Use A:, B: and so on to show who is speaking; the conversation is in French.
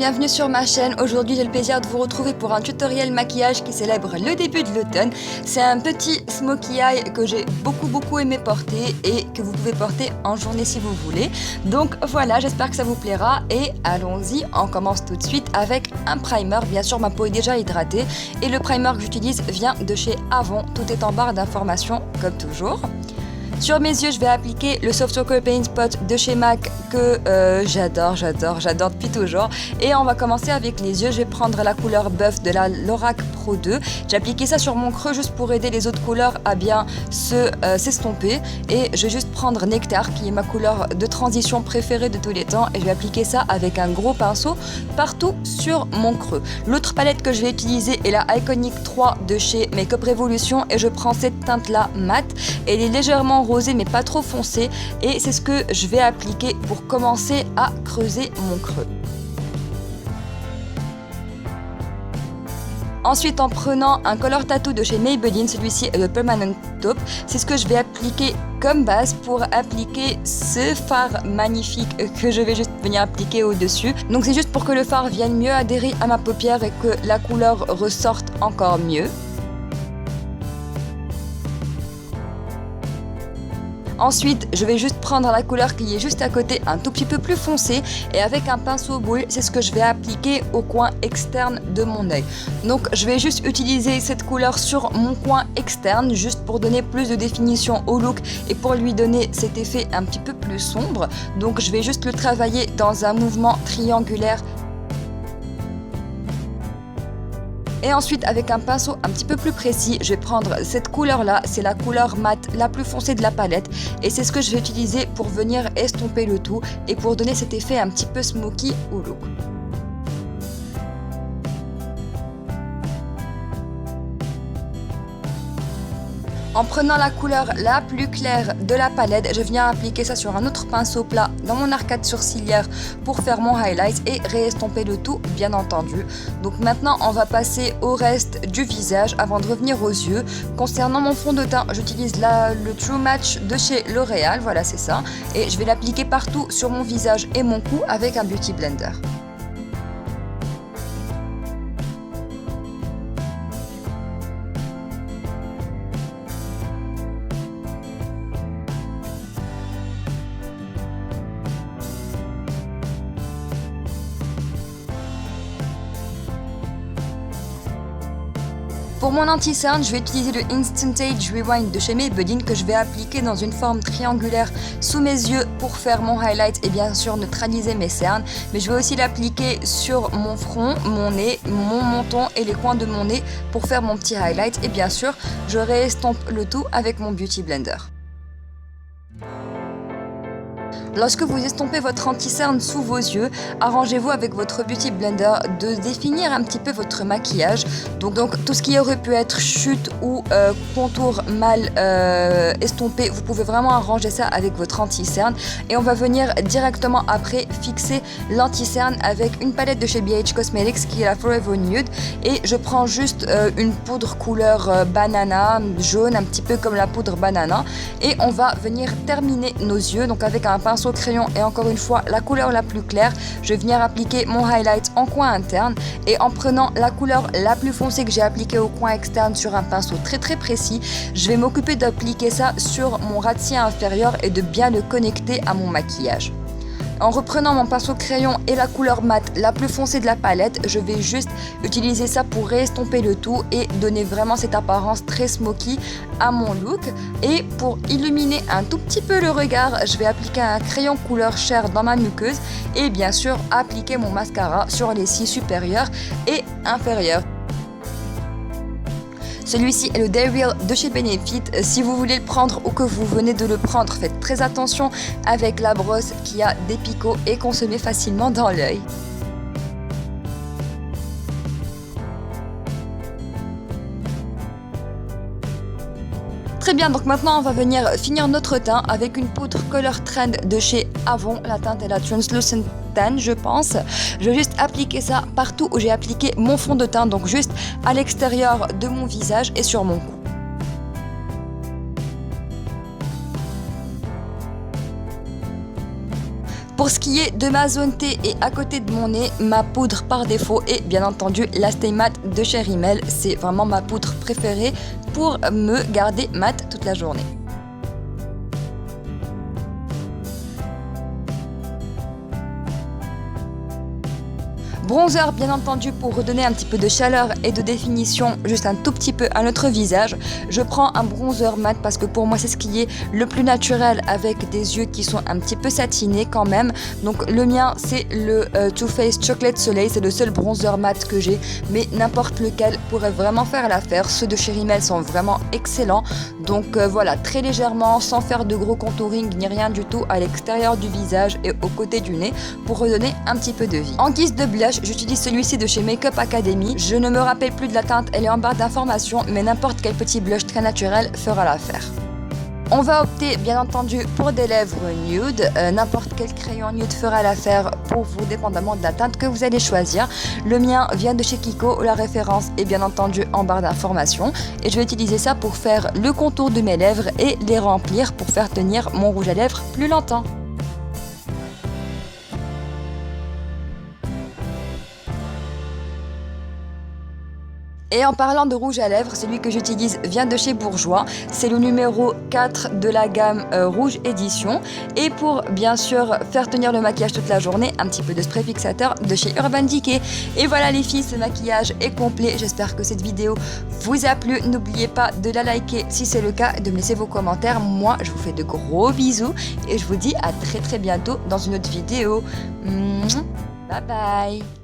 A: bienvenue sur ma chaîne. Aujourd'hui j'ai le plaisir de vous retrouver pour un tutoriel maquillage qui célèbre le début de l'automne. C'est un petit smokey eye que j'ai beaucoup aimé porter et que vous pouvez porter en journée si vous voulez. Donc voilà, j'espère que ça vous plaira et allons-y, on commence tout de suite avec un primer. Bien sûr ma peau est déjà hydratée et le primer que j'utilise vient de chez Avon. Tout est en barre d'informations comme toujours. Sur mes yeux, je vais appliquer le Soft Ochre Paint Spot de chez MAC que j'adore depuis toujours. Et on va commencer avec les yeux. Je vais prendre la couleur Buff de la Lorac Pro 2. J'ai appliqué ça sur mon creux juste pour aider les autres couleurs à bien s'estomper. Et je vais juste prendre Nectar, qui est ma couleur de transition préférée de tous les temps. Et je vais appliquer ça avec un gros pinceau partout sur mon creux. L'autre palette que je vais utiliser est la Iconic 3 de chez Makeup Revolution. Et je prends cette teinte-là mat. Elle est légèrement rosé mais pas trop foncé et c'est ce que je vais appliquer pour commencer à creuser mon creux. Ensuite, en prenant un Color Tattoo de chez Maybelline, celui-ci est le Permanent Taupe, c'est ce que je vais appliquer comme base pour appliquer ce fard magnifique que je vais juste venir appliquer au-dessus. Donc c'est juste pour que le fard vienne mieux adhérer à ma paupière et que la couleur ressorte encore mieux. Ensuite, je vais juste prendre la couleur qui est juste à côté, un tout petit peu plus foncé, et avec un pinceau boule, c'est ce que je vais appliquer au coin externe de mon œil. Donc, je vais juste utiliser cette couleur sur mon coin externe, juste pour donner plus de définition au look et pour lui donner cet effet un petit peu plus sombre. Donc, je vais juste le travailler dans un mouvement triangulaire. Et ensuite, avec un pinceau un petit peu plus précis, je vais prendre cette couleur-là. C'est la couleur mat la plus foncée de la palette. Et c'est ce que je vais utiliser pour venir estomper le tout et pour donner cet effet un petit peu smoky au look. En prenant la couleur la plus claire de la palette, je viens appliquer ça sur un autre pinceau plat dans mon arcade sourcilière pour faire mon highlight et réestomper le tout, bien entendu. Donc maintenant, on va passer au reste du visage avant de revenir aux yeux. Concernant mon fond de teint, j'utilise le True Match de chez L'Oréal, voilà c'est ça. Et je vais l'appliquer partout sur mon visage et mon cou avec un Beauty Blender. Pour mon anti-cerne, je vais utiliser le Instant Age Rewind de chez Maybelline que je vais appliquer dans une forme triangulaire sous mes yeux pour faire mon highlight et bien sûr neutraliser mes cernes. Mais je vais aussi l'appliquer sur mon front, mon nez, mon menton et les coins de mon nez pour faire mon petit highlight. Et bien sûr, je réestompe le tout avec mon Beauty Blender. Lorsque vous estompez votre anti-cerne sous vos yeux, arrangez-vous avec votre Beauty Blender de définir un petit peu votre maquillage. Donc tout ce qui aurait pu être chute ou contour mal estompé, vous pouvez vraiment arranger ça avec votre anti-cerne. Et on va venir directement après fixer l'anti-cerne avec une palette de chez BH Cosmetics qui est la Forever Nude. Et je prends juste une poudre couleur banana, jaune, un petit peu comme la poudre banana. Et on va venir terminer nos yeux, donc avec un pinceau au crayon et encore une fois la couleur la plus claire, je vais venir appliquer mon highlight en coin interne et en prenant la couleur la plus foncée que j'ai appliquée au coin externe sur un pinceau très précis, je vais m'occuper d'appliquer ça sur mon ras de cils inférieur et de bien le connecter à mon maquillage. En reprenant mon pinceau crayon et la couleur mat la plus foncée de la palette, je vais juste utiliser ça pour réestomper le tout et donner vraiment cette apparence très smoky à mon look. Et pour illuminer un tout petit peu le regard, je vais appliquer un crayon couleur chair dans ma muqueuse et bien sûr appliquer mon mascara sur les cils supérieurs et inférieurs. Celui-ci est le Day Real de chez Benefit. Si vous voulez le prendre ou que vous venez de le prendre, faites très attention avec la brosse qui a des picots et qu'on se met facilement dans l'œil. Très bien, donc maintenant on va venir finir notre teint avec une poudre Color Trend de chez Avon. La teinte est la Translucent Tan, je pense. Je vais juste appliquer ça partout où j'ai appliqué mon fond de teint, donc juste à l'extérieur de mon visage et sur mon cou. Pour ce qui est de ma zone T et à côté de mon nez, ma poudre par défaut est bien entendu la Stay Matte de chez Rimmel. C'est vraiment ma poudre préférée pour me garder mat toute la journée. Bronzer bien entendu pour redonner un petit peu de chaleur et de définition juste un tout petit peu à notre visage. Je prends un bronzer mat parce que pour moi c'est ce qui est le plus naturel avec des yeux qui sont un petit peu satinés quand même. Donc le mien c'est le Too Faced Chocolate Soleil, c'est le seul bronzer mat que j'ai, mais n'importe lequel pourrait vraiment faire l'affaire. Ceux de chez Rimmel sont vraiment excellents. Donc voilà, très légèrement, sans faire de gros contouring ni rien du tout à l'extérieur du visage et aux côtés du nez pour redonner un petit peu de vie. En guise de blush, j'utilise celui-ci de chez Makeup Academy. Je ne me rappelle plus de la teinte, elle est en barre d'informations, mais n'importe quel petit blush très naturel fera l'affaire. On va opter bien entendu pour des lèvres nude, n'importe quel crayon nude fera l'affaire pour vous dépendamment de la teinte que vous allez choisir. Le mien vient de chez Kiko, la référence est bien entendu en barre d'informations et je vais utiliser ça pour faire le contour de mes lèvres et les remplir pour faire tenir mon rouge à lèvres plus longtemps. Et en parlant de rouge à lèvres, celui que j'utilise vient de chez Bourjois. C'est le numéro 4 de la gamme Rouge Édition. Et pour bien sûr faire tenir le maquillage toute la journée, un petit peu de spray fixateur de chez Urban Decay. Et voilà les filles, ce maquillage est complet. J'espère que cette vidéo vous a plu. N'oubliez pas de la liker si c'est le cas et de me laisser vos commentaires. Moi, je vous fais de gros bisous et je vous dis à très bientôt dans une autre vidéo. Bye bye.